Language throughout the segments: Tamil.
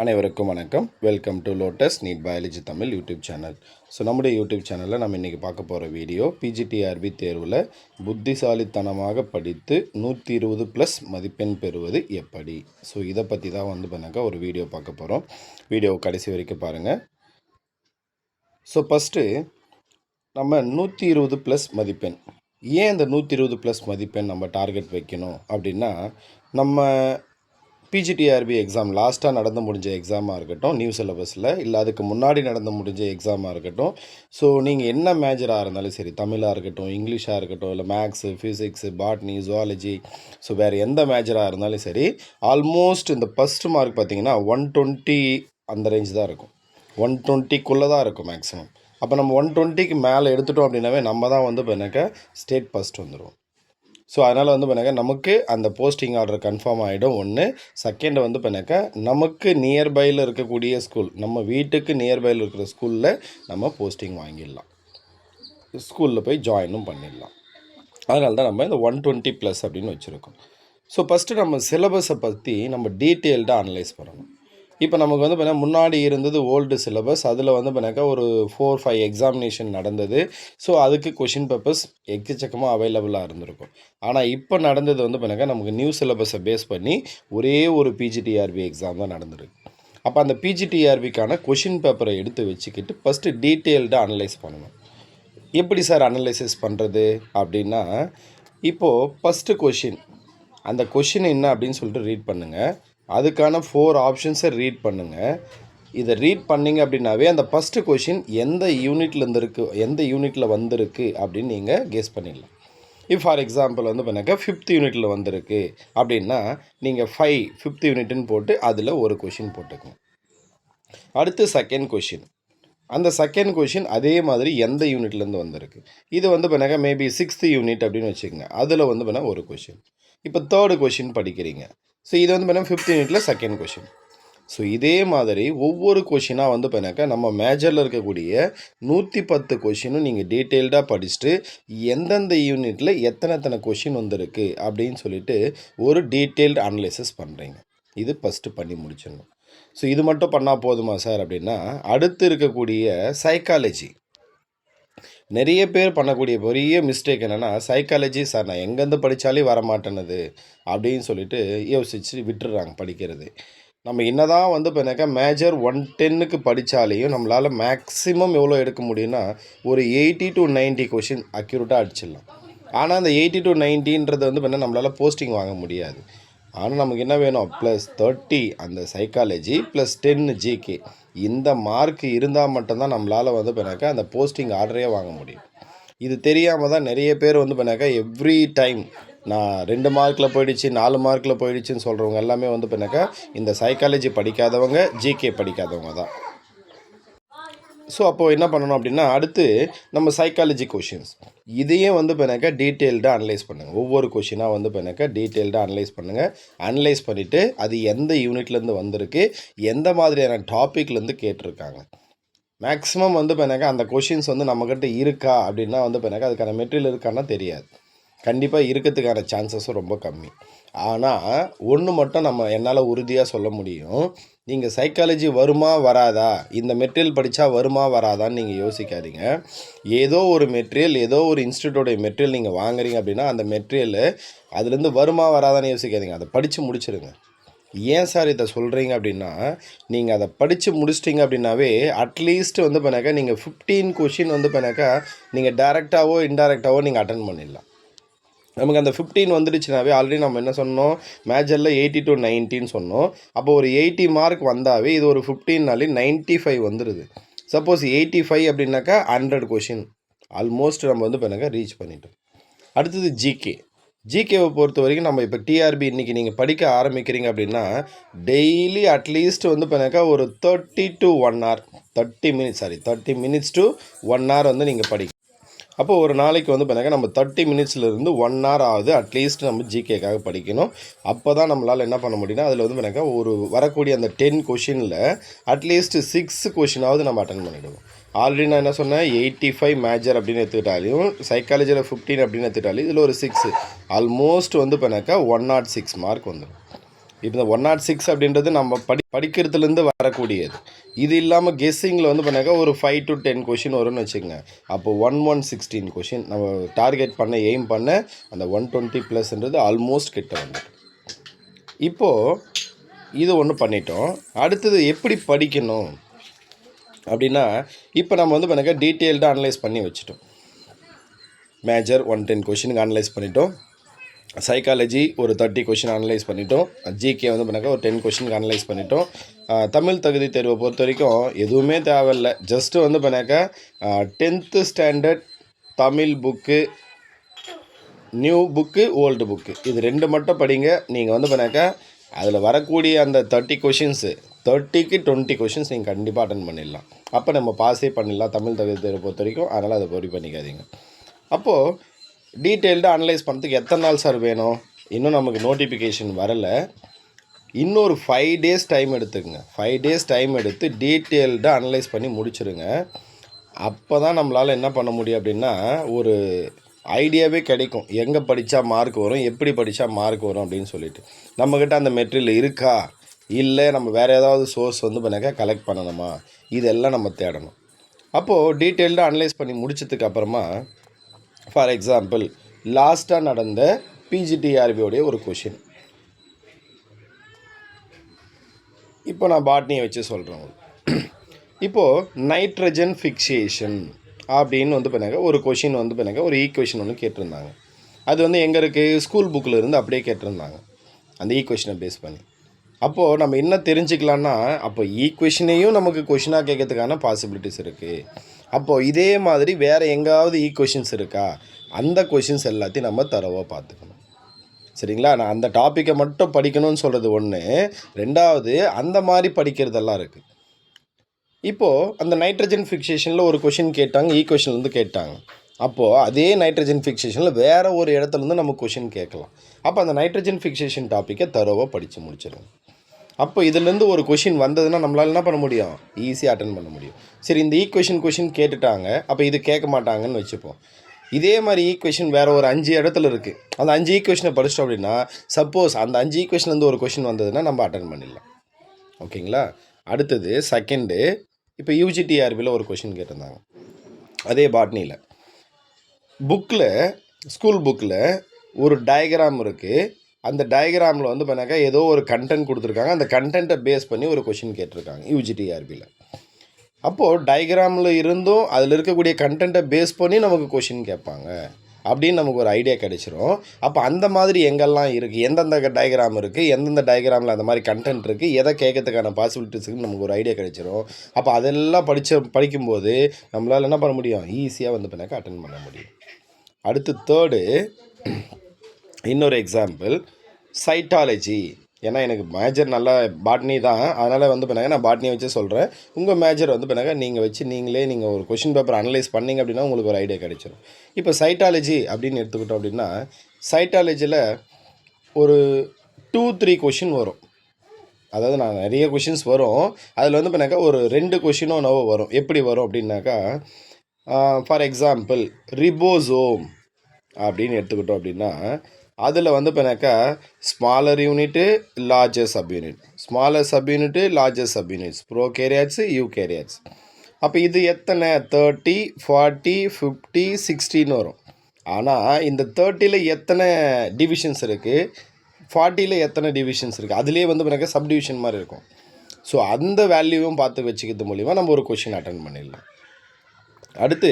அனைவருக்கும் வணக்கம். Welcome to Lotus NEET biology Tamil YouTube channel. நம்முடைய யூடியூப் சேனலில் நம்ம இன்றைக்கி பார்க்க போகிற வீடியோ பிஜிடிஆர்பி தேர்வில் புத்திசாலித்தனமாக படித்து 120+ மதிப்பெண் பெறுவது எப்படி. இதை பற்றி தான் பண்ணாக்கா ஒரு வீடியோ பார்க்க போகிறோம். வீடியோ கடைசி வரைக்கும் பாருங்கள். ஃபஸ்ட்டு நம்ம 120+ மதிப்பெண், ஏன் இந்த 120+ மதிப்பெண் நம்ம டார்கெட் வைக்கணும் அப்படின்னா, நம்ம பிஜிடிஆர்பி எக்ஸாம் லாஸ்ட்டாக நடந்து முடிஞ்ச எக்ஸாமாக இருக்கட்டும், நியூ சிலபஸில் இல்லை அதுக்கு முன்னாடி நடந்து முடிஞ்ச எக்ஸாமாக இருக்கட்டும், நீங்கள் என்ன மேஜராக இருந்தாலும் சரி, தமிழாக இருக்கட்டும், இங்கிலீஷாக இருக்கட்டும், இல்லை மேக்ஸு, ஃபிசிக்ஸு, பாட்னி, ஜுவாலஜி, வேறு எந்த மேஜராக இருந்தாலும் சரி, ஆல்மோஸ்ட் இந்த ஃபஸ்ட்டு மார்க் பார்த்திங்கன்னா 120 அந்த ரேஞ்ச் தான் இருக்கும். 120க்குள்ளே தான் இருக்கும் மேக்ஸிமம். அப்போ நம்ம 120க்கு மேலே எடுத்துட்டோம் அப்படின்னாவே நம்ம தான் பண்ணாக்க ஸ்டேட் ஃபஸ்ட் வந்துடுவோம். அதனால் பண்ணாக்க நமக்கு அந்த போஸ்டிங் ஆர்டர் கன்ஃபார்ம் ஆகிடும். ஒன்று. செகண்ட் பண்ணாக்க நமக்கு நியர்பையில் இருக்கக்கூடிய ஸ்கூல், நம்ம வீட்டுக்கு நியர்பையில் இருக்கிற ஸ்கூலில் நம்ம போஸ்டிங் வாங்கிடலாம், ஸ்கூலில் போய் ஜாயினும் பண்ணிடலாம். அதனால தான் நம்ம இந்த 120+ அப்படின்னு வச்சுருக்கோம். ஃபஸ்ட்டு நம்ம சிலபஸை பற்றி நம்ம டீட்டெயில்டாக அனலைஸ் பண்ணணும். இப்போ நமக்கு பார்த்தீங்கன்னா முன்னாடி இருந்தது ஓல்டு சிலபஸ், அதில் பண்ணாக்கா ஒரு 4-5 எக்ஸாமினேஷன் நடந்தது. அதுக்கு கொஷின் பேப்பர்ஸ் எக்கச்சக்கமாக அவைலபிளாக இருந்திருக்கும். ஆனால் இப்போ நடந்தது பண்ணாக்கா நமக்கு நியூ சிலபஸை பேஸ் பண்ணி ஒரே ஒரு பிஜிடிஆர்பி எக்ஸாம் தான் நடந்திருக்கு. அப்போ அந்த பிஜிடிஆர்பிக்கான கொஷின் பேப்பரை எடுத்து வச்சுக்கிட்டு ஃபஸ்ட்டு டீட்டெயில்டாக அனலைஸ் பண்ணணும். எப்படி சார் அனலைசிஸ் பண்ணுறது அப்படின்னா, இப்போது ஃபஸ்ட்டு கொஷின், அந்த கொஷின் என்ன அப்படின்னு சொல்லிட்டு ரீட் பண்ணுங்கள். அதுக்கான 4 ஆப்ஷன்ஸை ரீட் பண்ணுங்கள். இதை ரீட் பண்ணிங்க அப்படின்னாவே அந்த ஃபஸ்ட்டு கொஷின் எந்த யூனிட்லேருந்து இருக்குது, எந்த யூனிட்டில் வந்திருக்கு அப்படின்னு நீங்கள் கெஸ் பண்ணிடலாம். இப்போ ஃபார் எக்ஸாம்பிள் பண்ணாக்கா 5th யூனிட்டில் வந்திருக்கு அப்படின்னா நீங்கள் 5th யூனிட்னு போட்டு அதில் ஒரு கொஷின் போட்டுக்கணும். அடுத்து செகண்ட் கொஷின், அந்த செகண்ட் கொஷின் அதே மாதிரி எந்த யூனிட்லேருந்து வந்திருக்கு. இது பண்ணாக்கா மேபி 6th யூனிட் அப்படின்னு வச்சுக்கோங்க, அதில் பண்ணால் ஒரு கொஷின். இப்போ தேர்டு கொஷின் படிக்கிறீங்க, இது பண்ணால் 5th யூனிட்டில் செகண்ட் கொஷின். இதே மாதிரி ஒவ்வொரு கொஷினாக பண்ணாக்கா நம்ம மேஜரில் இருக்கக்கூடிய 110 கொஷினும் நீங்கள் டீட்டெயில்டாக படிச்சுட்டு எந்தெந்த யூனிட்டில் எத்தனை கொஷின் வந்திருக்கு அப்படின்னு சொல்லிட்டு ஒரு டீட்டெயில்டு அனலைசிஸ் பண்ணுறீங்க. இது ஃபஸ்ட்டு பண்ணி முடிச்சிடணும். இது மட்டும் பண்ணால் போதுமா சார் அப்படின்னா, அடுத்து இருக்கக்கூடிய சைக்காலஜி, நிறைய பேர் பண்ணக்கூடிய பெரிய மிஸ்டேக் என்னென்னா, சைக்காலஜி சார் நான் எங்கேருந்து படித்தாலே வரமாட்டேனுது அப்படின்னு சொல்லிட்டு யோசித்து விட்டுடுறாங்க படிக்கிறது. நம்ம என்ன தான் பண்ணாக்கா மேஜர் 110க்கு படித்தாலேயும் நம்மளால் மேக்ஸிமம் எவ்வளோ எடுக்க முடியும்னா ஒரு 80 to 90 கொஷின் அக்யூரேட்டாக அடிச்சிடலாம். ஆனால் அந்த 80 to 90ன்றது பண்ணால் நம்மளால் போஸ்டிங் வாங்க முடியாது. ஆனால் நமக்கு என்ன வேணும், +30 அந்த சைக்காலஜி +10 ஜிகே, இந்த மார்க் இருந்தால் மட்டும்தான் நம்மளால் பண்ணாக்கா அந்த போஸ்டிங் ஆர்டரே வாங்க முடியும். இது தெரியாமல் தான் நிறைய பேர் பண்ணாக்கா எவ்ரி டைம் நான் 2 மார்க்கில் போயிடுச்சு 4 மார்க்கில் போயிடுச்சுன்னு சொல்கிறவங்க எல்லாமே பண்ணாக்கா இந்த சைக்காலஜி படிக்காதவங்க, ஜிகே படிக்காதவங்க தான். அப்போது என்ன பண்ணணும் அப்படின்னா, அடுத்து நம்ம சைக்காலஜி கொஷின்ஸ் இதையே பண்ணாக்கா டீட்டெயில்டாக அனலைஸ் பண்ணுங்கள். ஒவ்வொரு கொஷினாக பண்ணாக்கா டீட்டெயில்டாக அனலைஸ் பண்ணுங்கள். அனலைஸ் பண்ணிவிட்டு அது எந்த யூனிட்லேருந்து வந்திருக்கு, எந்த மாதிரியான டாப்பிக்லேருந்து கேட்டிருக்காங்க. மேக்ஸிமம் பண்ணாக்கா அந்த கொஷின்ஸ் நம்மக்கிட்ட இருக்கா அப்படின்னா பண்ணாக்கா அதுக்கான மெட்டீரியல் இருக்கான்னா தெரியாது. கண்டிப்பாக இருக்கிறதுக்கான சான்சஸும் ரொம்ப கம்மி. ஆனால் ஒன்று மட்டும் என்னால் உறுதியாக சொல்ல முடியும், நீங்கள் சைக்காலஜி வருமா வராதா, இந்த மெட்டீரியல் படித்தா வருமா வராதான்னு நீங்கள் யோசிக்காதீங்க. ஏதோ ஒரு மெட்டீரியல், ஏதோ ஒரு இன்ஸ்டியூட்டோடைய மெட்டீரியல் நீங்கள் வாங்குறீங்க அப்படின்னா அந்த மெட்டீரியல் அதுலேருந்து வருமா வராதான்னு யோசிக்காதீங்க, அதை படித்து முடிச்சிடுங்க. ஏன் சார் இதை சொல்கிறீங்க அப்படின்னா, நீங்கள் அதை படித்து முடிச்சிட்டிங்க அப்படின்னாவே அட்லீஸ்ட் பண்ணாக்கா நீங்கள் 15 கொஷின் பண்ணாக்கா நீங்கள் டைரெக்டாகவோ இன்டைரக்டாகவோ நீங்கள் அட்டன் பண்ணிடலாம். நமக்கு அந்த 15 வந்துடுச்சுனாவே ஆல்ரெடி நம்ம என்ன சொன்னோம், மேஜரில் 80 to 90ன்னு சொன்னோம். அப்போ ஒரு 80 மார்க் வந்தாவே இது ஒரு 15நாலே 95 வந்துடுது. சப்போஸ் 85 அப்படின்னாக்கா 100 கொஷின் ஆல்மோஸ்ட் நம்ம பண்ணாக்கா ரீச் பண்ணிட்டோம். அடுத்தது ஜிகேவை பொறுத்த வரைக்கும் நம்ம இப்போ டிஆர்பி இன்றைக்கி நீங்கள் படிக்க ஆரம்பிக்கிறீங்க அப்படின்னா டெய்லி அட்லீஸ்ட் பண்ணாக்கா ஒரு 30 to 1 hour 30 minutes to 1 hour நீங்கள் படிக்க. அப்போ ஒரு நாளைக்கு பண்ணாக்கா நம்ம 30 மினிட்ஸ்லேருந்து 1 hour ஆகுது அட்லீஸ்ட் நம்ம ஜிகேக்காக படிக்கணும். அப்போ தான் நம்மளால் என்ன பண்ண முடியும்னா அதில் பண்ணாக்கா ஒரு வரக்கூடிய அந்த 10 கொஷினில் அட்லீஸ்ட் 6 கொஷினாவது நம்ம அட்டன் பண்ணிவிடுவோம். ஆல்ரெடி நான் என்ன சொன்னேன், 85 மேஜர் அப்படின்னு எடுத்துக்கிட்டாலையும் சைக்காலஜியில் 15 அப்படின்னு எடுத்துக்கிட்டாலையும் இதில் ஒரு 6 ஆல்மோஸ்ட் பண்ணாக்கா 106 மார்க் வந்துடும். இப்போ இந்த 106 அப்படின்றது நம்ம படிக்கிறதுலேருந்து வரக்கூடியது. இது இல்லாமல் கெஸ்ஸிங்கில் வந்து பண்ணாக்கா ஒரு 5 to 10 கொஷின் வரும்னு வச்சுக்கோங்க. அப்போ 1116 கொஷின் நம்ம டார்கெட் பண்ண எய்ம் பண்ண அந்த 120 ப்ளஸ்ன்றது ஆல்மோஸ்ட் கிட்ட வந்துடும். இப்போது இது ஒன்று பண்ணிட்டோம். அடுத்தது எப்படி படிக்கணும் அப்படின்னா, இப்போ நம்ம வந்து பண்ணாக்கா டீட்டெயில்டாக அனலைஸ் பண்ணி வச்சுட்டோம். மேஜர் 110 கொஷினுக்கு அனலைஸ் பண்ணிட்டோம். சைக்காலஜி ஒரு 30 கொஷின் அனலைஸ் பண்ணிட்டோம். ஜிகே வந்து பண்ணாக்கா ஒரு 10 கொஷினுக்கு அனலைஸ் பண்ணிட்டோம். தமிழ் தகுதி தேர்வை பொறுத்த வரைக்கும் எதுவுமே தேவையில்லை. ஜஸ்ட்டு வந்து பண்ணாக்கா 10th standard Tamil book, new book, old book இது 2 மட்டும் படிங்க. நீங்கள் வந்து பண்ணாக்கா அதில் வரக்கூடிய அந்த 30 கொஷின்ஸு 30க்கு 20 கொஷின்ஸ் நீங்கள் கண்டிப்பாக அட்டன் பண்ணிடலாம். அப்போ நம்ம பாஸே பண்ணிடலாம் தமிழ் தகுதி தேர்வை பொறுத்த வரைக்கும். அதனால் அதை பொறி பண்ணிக்காதீங்க. அப்போது டீட்டெயில்டாக அனலைஸ் பண்ணுறதுக்கு எத்தனை நாள் சார் வேணும்? இன்னும் நமக்கு நோட்டிஃபிகேஷன் வரலை. இன்னொரு 5 days டைம் எடுத்துக்கங்க. 5 days டைம் எடுத்து டீட்டெயில்டாக அனலைஸ் பண்ணி முடிச்சுருங்க. அப்போ தான் நம்மளால் என்ன பண்ண முடியும் அப்படின்னா ஒரு ஐடியாவே கிடைக்கும். எங்கே படித்தா மார்க் வரும், எப்படி படித்தா மார்க் வரும் அப்படின்னு சொல்லிட்டு. நம்மக்கிட்ட அந்த மெட்டீரியல் இருக்கா, இல்லை நம்ம வேறு ஏதாவது சோர்ஸ் வந்து பண்ணாக்கா கலெக்ட் பண்ணணுமா, இதெல்லாம் நம்ம தேடணும். அப்போது டீட்டெயில்டாக அனலைஸ் பண்ணி முடிச்சதுக்கு அப்புறமா ஃபார் எக்ஸாம்பிள் லாஸ்ட்டாக நடந்த பிஜிடிஆர்பியோடைய ஒரு கொஷின் இப்போ நான் பாட்னியை வச்சு சொல்கிறேன். இப்போது நைட்ரஜன் ஃபிக்சேஷன் அப்படின்னு வந்து பண்ணாங்க ஒரு கொஷின் வந்து பண்ணாங்க ஒரு ஈக்குவேஷன் ஒன்று கேட்டிருந்தாங்க. அது வந்து எங்கே இருக்குது, ஸ்கூல் புக்கில் இருந்து அப்படியே கேட்டிருந்தாங்க அந்த ஈக்குவேஷனை பேஸ் பண்ணி. அப்போது நம்ம என்ன தெரிஞ்சுக்கலான்னா, அப்போ ஈக்குவேஷனையும் நமக்கு கொஷினாக கேட்கறதுக்கான பாசிபிலிட்டிஸ் இருக்குது. அப்போது இதே மாதிரி வேறு எங்காவது ஈக்குவேஷன்ஸ் இருக்கா, அந்த கொஷின்ஸ் எல்லாத்தையும் நம்ம தரவாக பார்த்துக்கணும். சரிங்களா? நான் அந்த டாப்பிக்கை மட்டும் படிக்கணும்னு சொல்கிறது ஒன்று. ரெண்டாவது அந்த மாதிரி படிக்கிறதெல்லாம் இருக்குது. இப்போது அந்த நைட்ரஜன் ஃபிக்சேஷனில் ஒரு கொஷின் கேட்டாங்க, ஈக்குவேஷன்லேருந்து கேட்டாங்க. அப்போது அதே நைட்ரஜன் ஃபிக்சேஷனில் வேறு ஒரு இடத்துலேருந்து நம்ம கொஷின் கேட்கலாம். அப்போ அந்த நைட்ரஜன் ஃபிக்சேஷன் டாப்பிக்கை தரோவாக படித்து முடிச்சிடும். அப்போ இதுலேருந்து ஒரு கொஷின் வந்ததுன்னா நம்மளால் என்ன பண்ண முடியும், ஈஸியாக அட்டன் பண்ண முடியும். சரி, இந்த கொஷின் கேட்டுட்டாங்க, அப்போ இது கேட்க மாட்டாங்கன்னு வச்சுப்போம். இதே மாதிரி ஈக்குவேஷன் வேறு ஒரு 5 இடத்துல இருக்குது. அந்த 5 ஈக்குவேஷனை படிச்சிட்டோம் அப்படின்னா சப்போஸ் அந்த 5 ஈக்குவேஷன்லேருந்து ஒரு கொஷின் வந்ததுன்னா நம்ம அட்டன் பண்ணிடலாம். ஓகேங்களா? அடுத்தது செகண்டு, இப்போ யூஜிடிஆர்பியில் ஒரு கொஷின் கேட்டிருந்தாங்க அதே பாட்னியில். புக்கில் ஸ்கூல் புக்கில் ஒரு டயக்ராம் இருக்குது. அந்த டயக்ராமில் வந்து பண்ணாக்கா ஏதோ ஒரு கண்டென்ட் கொடுத்துருக்காங்க. அந்த கண்டென்ட்டை பேஸ் பண்ணி ஒரு கொஷின் கேட்டிருக்காங்க யூஜிடிஆர்பியில். அப்போது டயக்ராமில் இருந்தும் அதில் இருக்கக்கூடிய கண்டென்ட்டை பேஸ் பண்ணி நமக்கு கொஷின் கேட்பாங்க அப்படின்னு நமக்கு ஒரு ஐடியா கிடைச்சிரும். அப்போ அந்த மாதிரி எங்கெல்லாம் இருக்குது, எந்தெந்த டயக்ராம் இருக்குது, எந்தெந்த டயக்ராமில் அந்த மாதிரி கண்டென்ட் இருக்குது, எதை கேட்கறதுக்கான பாசிபிலிட்டிஸுக்கு நமக்கு ஒரு ஐடியா கிடைச்சிரும். அப்போ அதெல்லாம் படிக்கும்போது நம்மளால் என்ன பண்ண முடியும், ஈஸியாக வந்து பண்ணாக்கா அட்டன் பண்ண முடியும். அடுத்து தேர்டு இன்னொரு எக்ஸாம்பிள் சைட்டாலஜி. ஏன்னா எனக்கு மேஜர் நல்லா பாட்னி தான், அதனால் வந்து பண்ணாங்க நான் பாட்னியை வச்சு சொல்கிறேன். உங்கள் மேஜர் வந்து பண்ணாங்க நீங்கள் வச்சு நீங்கள் ஒரு கொஷின் பேப்பர் அனலைஸ் பண்ணிங்க அப்படின்னா உங்களுக்கு ஒரு ஐடியா கிடைச்சிடும். இப்போ சைட்டாலஜி அப்படின்னு எடுத்துக்கிட்டோம் அப்படின்னா சைட்டாலஜியில் ஒரு 2-3 கொஷின் வரும். அதாவது நான் நிறைய கொஷின்ஸ் வரும். அதில் வந்து பண்ணாக்கா ஒரு 2 கொஷினோ நோவோ வரும். எப்படி வரும் அப்படின்னாக்கா ஃபார் எக்ஸாம்பிள் ரிபோசோம் அப்படின்னு எடுத்துக்கிட்டோம் அப்படின்னா அதில் வந்து பண்ணாக்கா smaller unit larger subunit, smaller subunit larger subunits, prokaryotes eukaryotes. அப்போ இது எத்தனை 30, 40, 50, 60ன்னு வரும். ஆனால் இந்த 30ல் எத்தனை டிவிஷன்ஸ் இருக்குது, 40ல் எத்தனை டிவிஷன்ஸ் இருக்குது, அதுலேயே வந்து பண்ணாக்கா சப்டிவிஷன் மாதிரி இருக்கும். ஸோ அந்த வேல்யூவும் பார்த்து வச்சுக்கிறது மூலிமா நம்ம ஒரு கொஷின் அட்டன் பண்ணிடலாம். அடுத்து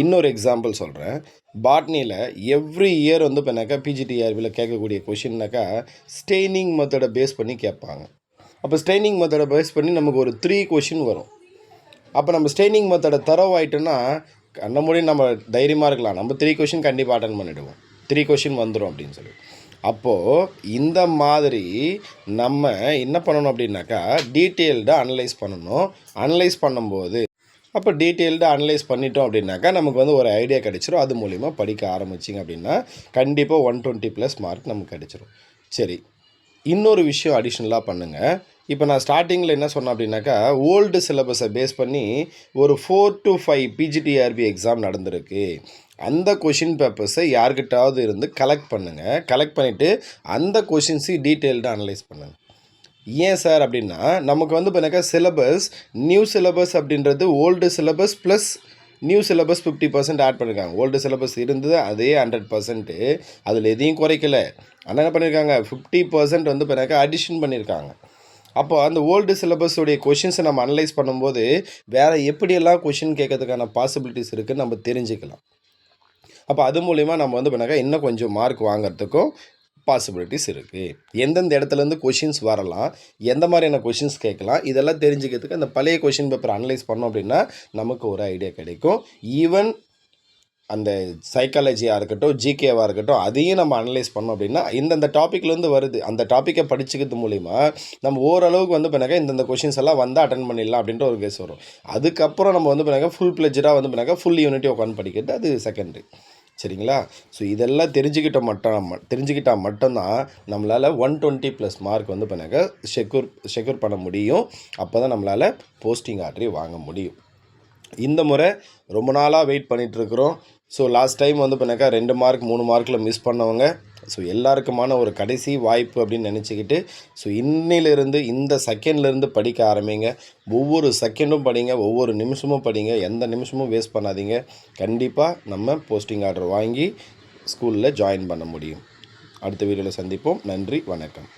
இன்னொரு எக்ஸாம்பிள் சொல்கிறேன். பாட்னியில் எவ்ரி இயர் வந்து பண்ணாக்கா பிஜிடிஆர்பியில் கேட்கக்கூடிய கொஷின்னாக்கா ஸ்டெய்னிங் மெத்தடை பேஸ் பண்ணி கேட்பாங்க. அப்போ ஸ்டெய்னிங் மெத்தடை பேஸ் பண்ணி நமக்கு ஒரு 3 கொஷின் வரும். அப்போ நம்ம ஸ்டெய்னிங் மெத்தடை தரவாயிட்டோன்னா கண்ண மூடி நம்ம தைரியமாக இருக்கலாம், நம்ம 3 கொஷின் கண்டிப்பாக அட்டன் பண்ணிவிடுவோம், 3 கொஷின் வந்துடும் அப்படின்னு சொல்லி. அப்போது இந்த மாதிரி நம்ம என்ன பண்ணணும் அப்படின்னாக்கா டீட்டெயில்டாக அனலைஸ் பண்ணணும். அனலைஸ் பண்ணும்போது அப்போ டீட்டெயில்டாக அனலைஸ் பண்ணிட்டோம் அப்படின்னாக்கா நமக்கு வந்து ஒரு ஐடியா கிடச்சிரும். அது மூலிமா படிக்க ஆரம்பிச்சிங்க அப்படின்னா கண்டிப்பாக 120+ மார்க் நமக்கு கிடச்சிரும். சரி, இன்னொரு விஷயம் அடிஷ்னலாக பண்ணுங்கள். இப்போ நான் ஸ்டார்டிங்கில் என்ன சொன்னேன் அப்படின்னாக்கா ஓல்டு சிலபஸை பேஸ் பண்ணி ஒரு 4 to 5 பிஜிடிஆர்பி எக்ஸாம் நடந்திருக்கு. அந்த கொஷின் பேப்பர்ஸை யார்கிட்டாவது இருந்து கலெக்ட் பண்ணுங்கள். கலெக்ட் பண்ணிவிட்டு அந்த கொஷின்ஸையும் டீட்டெயில்டாக அனலைஸ் பண்ணுங்கள். ஏன் சார் அப்படின்னா, நமக்கு வந்து பார்த்தீங்கன்னாக்கா சிலபஸ், நியூ சிலபஸ் அப்படின்றது old syllabus plus new syllabus 50% add பண்ணியிருக்காங்க. ஓல்டு சிலபஸ் இருந்தது அதே 100%, அதில் எதையும் குறைக்கல. ஆனால் என்ன பண்ணியிருக்காங்க, 50% வந்து பார்த்தீங்கன்னாக்கா அடிஷன் பண்ணியிருக்காங்க. அப்போ அந்த ஓல்டு சிலபஸோடைய கொஷின்ஸை நம்ம அனலைஸ் பண்ணும்போது வேறு எப்படியெல்லாம் கொஷின் கேட்கறதுக்கான பாசிபிலிட்டிஸ் இருக்குதுன்னு நம்ம தெரிஞ்சுக்கலாம். அப்போ அது மூலிமா நம்ம வந்து பார்த்தீங்கன்னாக்கா இன்னும் கொஞ்சம் மார்க் வாங்குறதுக்கும் பாசிபிலிட்டிஸ் இருக்குது. எந்தெந்த இடத்துலேருந்து கொஷின்ஸ் வரலாம், எந்த மாதிரியான கொஷின்ஸ் கேட்கலாம், இதெல்லாம் தெரிஞ்சுக்கிறதுக்கு அந்த பழைய கொஷின் பேப்பர் அனலைஸ் பண்ணோம் அப்படின்னா நமக்கு ஒரு ஐடியா கிடைக்கும். ஈவன் அந்த சைக்காலஜியாக இருக்கட்டும், ஜிகேவாக இருக்கட்டும், அதையும் நம்ம அனலைஸ் பண்ணோம் அப்படின்னா இந்தந்த டாப்பிக்லேருந்து வருது, அந்த டாப்பிக்கை படிச்சுக்கிறது மூலிமா நம்ம ஓரளவுக்கு வந்து பண்ணாக்கா இந்தந்த கொஷின்ஸ் எல்லாம் வந்தால் அட்டன் பண்ணிடலாம் அப்படின்ற ஒரு கேஸ் வரும். அதுக்கப்புறம் நம்ம வந்து பண்ணாக்கா ஃபுல் பிளெஜ்டாக வந்து பண்ணாக்கா ஃபுல் யூனிட்டி உட்காந்து படிக்கிறது அது செகண்டரி. சரிங்களா? ஸோ இதெல்லாம் தெரிஞ்சுக்கிட்டால் மட்டும்தான் நம்மளால் 120+ மார்க் வந்து பண்ணாக்கா செக்யூர் பண்ண முடியும். அப்போ தான் நம்மளால் போஸ்டிங் ஆர்டரை வாங்க முடியும். இந்த முறை ரொம்ப நாளாக வெயிட் பண்ணிகிட்ருக்குறோம். ஸோ லாஸ்ட் டைம் வந்து பண்ணாக்கா 2 மார்க் 3 மார்க்கில் மிஸ் பண்ணவங்க, ஸோ எல்லாருக்குமான ஒரு கடைசி வாய்ப்பு அப்படின்னு நினச்சிக்கிட்டு ஸோ இன்னிலிருந்து இந்த செகண்ட்லேருந்து படிக்க ஆரம்பிங்க. ஒவ்வொரு செகண்டும் படிங்க, ஒவ்வொரு நிமிஷமும் படிங்க, எந்த நிமிஷமும் வேஸ்ட் பண்ணாதீங்க. கண்டிப்பாக நம்ம போஸ்டிங் ஆர்டர் வாங்கி ஸ்கூலில் ஜாயின் பண்ண முடியும். அடுத்த வீடியோவில் சந்திப்போம். நன்றி, வணக்கம்.